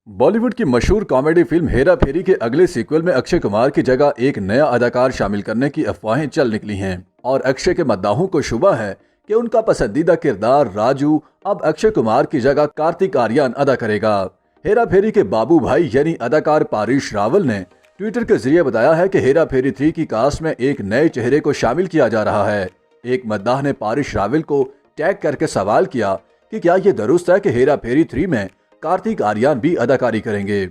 बॉलीवुड की मशहूर comedy film Hera फेरी के अगले सीक्वल में अक्षय कुमार की जगह एक नया अदाकार शामिल करने की अफवाहें चल निकली हैं और अक्षय के मद्दाहों को शुबा है कि उनका पसंदीदा किरदार राजू अब अक्षय कुमार की जगह कार्तिक आर्यन अदा करेगा। हेरा फेरी के बाबू भाई यानी अदाकार पारिश रावल ने ट्विटर के जरिए बताया है कि हेरा फेरी 3 की कास्ट में एक नए चेहरे को शामिल किया जा रहा है। एक मद्दाह ने पारिश रावल को टैग करके सवाल किया कि क्या ये दुरुस्त है कि हेरा फेरी 3 में कार्तिक आर्यन भी अदाकारी करेंगे।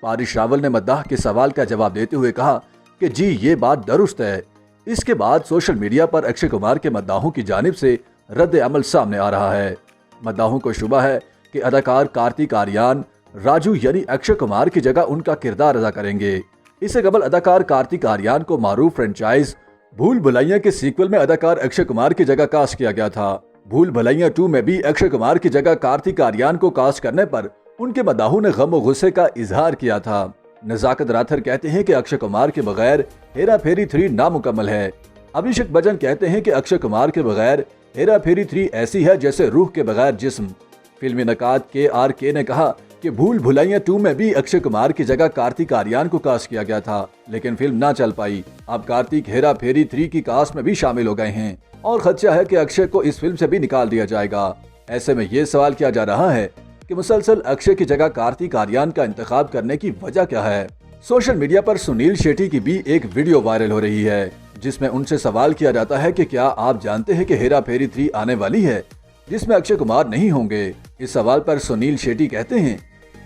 पारिश रावल ने मद्दाह के सवाल का जवाब देते हुए कहा कि जी ये बात दुरुस्त है। इसके बाद सोशल मीडिया पर अक्षय कुमार के मद्दाहों की जानिब से रद्द अमल सामने आ रहा है। मद्दाहों को शुबा है कि अदाकार कार्तिक आर्यन राजू यानी अक्षय कुमार की जगह उनका किरदार अदा करेंगे। इससे कबल अदाकार कार्तिक आर्यन को मारूफ फ्रेंचाइज भूल भुलैया के सीक्वल में अदाकार अक्षय कुमार की जगह कास्ट किया गया था। भूल भुलैया 2 में भी अक्षय कुमार की जगह कार्तिक आर्यन को कास्ट करने पर उनके मद्दाहों ने गम और गुस्से का इजहार किया था। नजाकत राथर कहते हैं कि अक्षय कुमार के बगैर हेरा फेरी 3 नामुकम्मल है। अभिषेक बच्चन कहते हैं कि अक्षय कुमार के बगैर हेरा फेरी 3 ऐसी है जैसे रूह के बगैर जिस्म। फिल्मी नकाद KRK ने कहा कि भूल भुलैया 2 में भी अक्षय कुमार की जगह कार्तिक आर्यन को कास्ट किया गया था, लेकिन फिल्म ना चल पाई। अब कार्तिक हेरा फेरी 3 की कास्ट में भी शामिल हो गए हैं और खदशा है कि अक्षय को इस फिल्म से भी निकाल दिया जाएगा। ऐसे में ये सवाल किया जा रहा है कि मुसलसल अक्षय की जगह कार्तिक आर्यन का इंतखाब करने की वजह क्या है। सोशल मीडिया पर सुनील शेट्टी की भी एक वीडियो वायरल हो रही है जिसमें उनसे सवाल किया जाता है कि क्या आप जानते हैं कि हेरा फेरी 3 आने वाली है जिसमें अक्षय कुमार नहीं होंगे। इस सवाल पर सुनील शेट्टी कहते हैं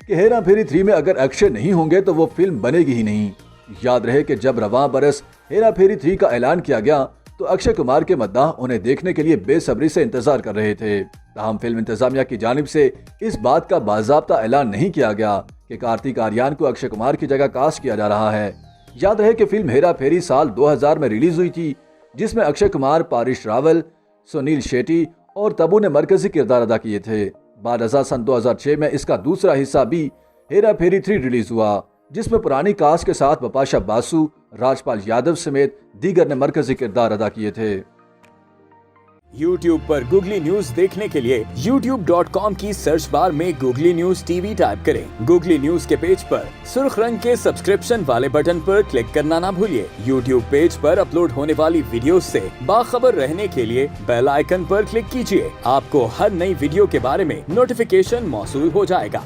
कि हेरा फेरी 3 में अगर अक्षय नहीं होंगे तो वो फिल्म बनेगी ही नहीं। याद रहे कि जब रवां बरस हेरा फेरी 3 का ऐलान किया गया तो अक्षय कुमार के मद्दाह उन्हें देखने के लिए बेसब्री से इंतजार कर रहे थे। ताहम फिल्म इंतजामिया की जानिब से इस बात का बाज़ाब्ता ऐलान नहीं किया गया कि कार्तिक आर्यन को अक्षय कुमार की जगह कास्ट किया जा रहा है। याद रहे कि फिल्म हेरा फेरी साल 2000 में रिलीज हुई थी जिसमें अक्षय कुमार, पारिश रावल, सुनील शेट्टी और तब्बू ने मरकजी किरदार अदा किए थे। बाद अज़ा सन 2006 में इसका दूसरा हिस्सा भी हेरा फेरी 3 रिलीज हुआ जिसमें पुरानी कास्ट के साथ बिपाशा बासु, राजपाल यादव समेत दीगर ने मरकजी किरदार अदा किए थे। YouTube पर गूगली न्यूज देखने के लिए youtube.com की सर्च बार में गूगली न्यूज TV टाइप करें। गूगली न्यूज के पेज पर सुर्ख रंग के सब्सक्रिप्शन वाले बटन पर क्लिक करना ना भूलिए। YouTube पेज पर अपलोड होने वाली वीडियोस से बाखबर रहने के लिए बेल आइकन पर क्लिक कीजिए। आपको हर नई वीडियो के बारे में नोटिफिकेशन मौसूल हो जाएगा।